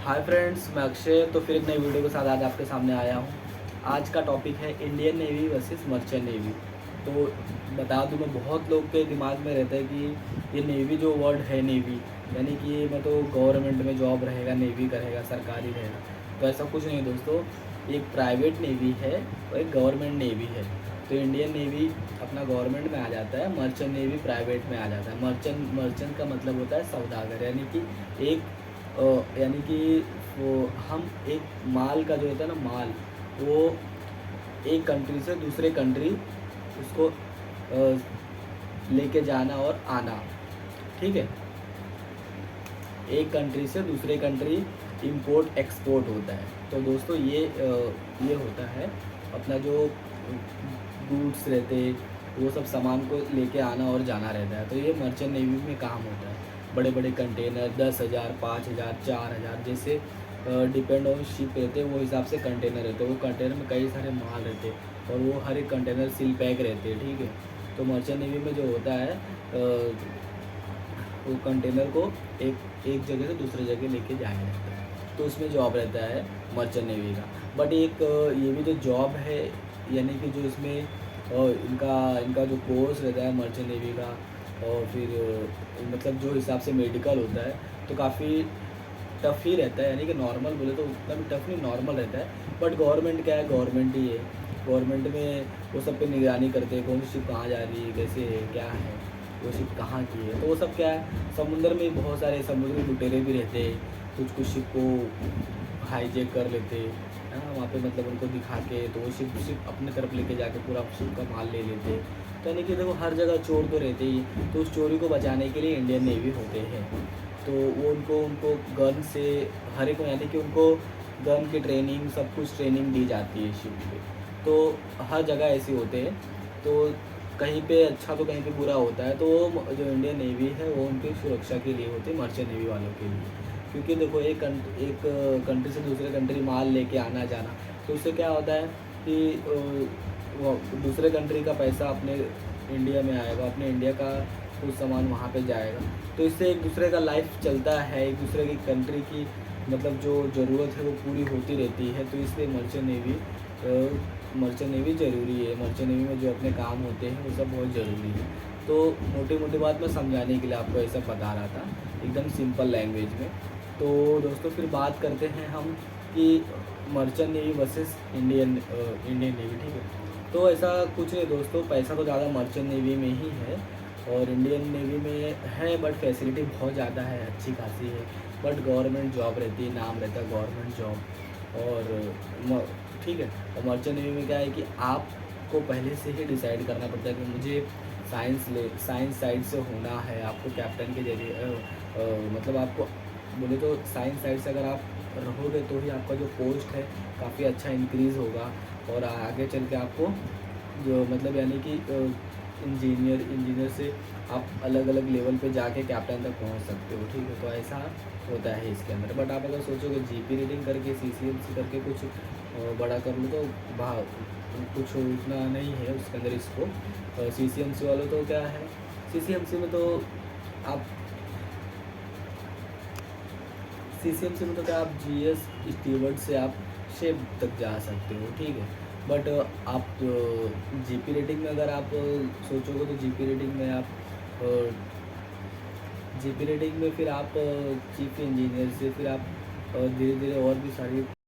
Hi friends, मैं अक्षय। तो फिर एक नई वीडियो के साथ आज आपके सामने आया हूँ। आज का टॉपिक है Indian navy versus merchant navy. तो बता दूँ, मैं बहुत लोग के दिमाग में रहता है कि ये नेवी जो वर्ड है, नेवी यानी कि ये मैं तो गवर्नमेंट में जॉब रहेगा, नेवी करेगा, सरकारी रहेगा। तो ऐसा कुछ नहीं दोस्तों। एक प्राइवेट नेवी है और एक गवर्नमेंट नेवी है। तो इंडियन नेवी अपना गवर्नमेंट में आ जाता है, मर्चेंट नेवी प्राइवेट में आ जाता है। मर्चेंट का मतलब होता है सौदागर, यानी कि एक यानी कि वो हम एक माल का जो होता है ना, माल वो एक कंट्री से दूसरे कंट्री उसको लेके जाना और आना, ठीक है। एक कंट्री से दूसरे कंट्री इंपोर्ट एक्सपोर्ट होता है। तो दोस्तों ये होता है अपना जो गुड्स रहते वो सब सामान को लेके आना और जाना रहता है। तो ये मर्चेंट नेवी में काम होता है। बड़े बड़े कंटेनर 10,000 5,000 4,000 जैसे डिपेंड ऑन शिप रहते हैं, वो हिसाब से कंटेनर रहते हैं। वो कंटेनर में कई सारे माल रहते हैं और वो हर एक कंटेनर सील पैक रहते हैं, ठीक है। तो मर्चेंट नेवी में जो होता है वो कंटेनर को एक एक जगह से दूसरी जगह लेके जाया जाता है। तो उसमें जॉब रहता है मर्चेंट नेवी का। बट एक ये भी जो जॉब है, यानी कि जो इसमें इनका इनका जो कोर्स रहता है मर्चेंट नेवी का, और फिर मतलब जो हिसाब से मेडिकल होता है, तो काफ़ी टफ़ ही रहता है। यानी कि नॉर्मल बोले तो उतना भी टफ़ नहीं, नॉर्मल रहता है। बट गवर्नमेंट क्या है, गवर्नमेंट ही है। गवर्नमेंट में वो सब पे निगरानी करते हैं, कौन सी शिप कहाँ जा रही है, कैसे है, क्या है, वो शिप कहाँ की है। तो वो सब क्या है, समुंदर में बहुत सारे समुद्री लुटेरे भी रहते हैं। कुछ शिप को हाईजैक कर लेते हैं, वहाँ पे मतलब उनको दिखा के, तो वो शिप शिप अपने तरफ लेके जाके पूरा शिप का माल ले लेते हैं। तो यानी कि देखो, हर जगह चोर तो रहते ही। तो उस चोरी को बचाने के लिए इंडियन नेवी होते हैं। तो वो उनको उनको गन से हर एक, यानी कि उनको गन की ट्रेनिंग, सब कुछ ट्रेनिंग दी जाती है शिप पे। तो हर जगह ऐसे होते हैं। तो कहीं पे अच्छा तो कहीं पे बुरा होता है। तो वो जो इंडियन नेवी है वो उनकी सुरक्षा के लिए होती है, मर्चेंट नेवी वालों के लिए। क्योंकि देखो, एक कंट्री से दूसरे कंट्री माल लेके आना जाना, तो उससे क्या होता है कि वो दूसरे कंट्री का पैसा अपने इंडिया में आएगा, अपने इंडिया का कुछ सामान वहाँ पे जाएगा। तो इससे एक दूसरे का लाइफ चलता है, एक दूसरे की कंट्री की मतलब जो ज़रूरत है वो पूरी होती रहती है। तो इसलिए मर्चेंट नेवी ज़रूरी है। मर्चेंट नेवी में जो अपने काम होते हैं वो सब बहुत ज़रूरी है। तो मोटी मोटी बात मैं समझाने के लिए आपको ऐसा बता रहा था, एकदम सिंपल लैंग्वेज में। तो दोस्तों, फिर बात करते हैं हम कि merchant navy versus Indian navy, ठीक है। तो ऐसा कुछ नहीं दोस्तों, पैसा तो ज़्यादा मर्चेंट नेवी में ही है और इंडियन नेवी में है। बट फैसिलिटी बहुत ज़्यादा है, अच्छी खासी है। बट गवर्नमेंट जॉब रहती है, नाम रहता है गवर्नमेंट जॉब। और ठीक है। और मर्चेंट नेवी में क्या है कि आपको पहले से ही डिसाइड करना पड़ता है कि मुझे साइंस साइड से होना है। आपको कैप्टन के जरिए मतलब आपको बोले तो साइंस साइड से अगर आप रहोगे तो ही आपका जो पोस्ट है काफ़ी अच्छा इंक्रीज़ होगा। और आगे चल के आपको जो मतलब यानी कि इंजीनियर से आप अलग अलग लेवल पे जाके कैप्टन तक पहुंच सकते हो, ठीक है। तो ऐसा होता है इसके अंदर। बट आप अगर सोचोगे जीपी रीडिंग करके, सीसीएमसी करके कुछ बड़ा कर लो, तो कुछ उतना नहीं है उसके अंदर। इसको सीसीएमसी वालों तो क्या है, सीसीएमसी में तो आप सीसीएमसी में तो क्या आप जीएस स्टीवर्ड से आप शेप तक जा सकते हो, ठीक है। बट आप जीपी रेटिंग में अगर आप सोचोगे तो जीपी रेटिंग में फिर आप चीफ इंजीनियर से फिर आप धीरे धीरे और भी सारी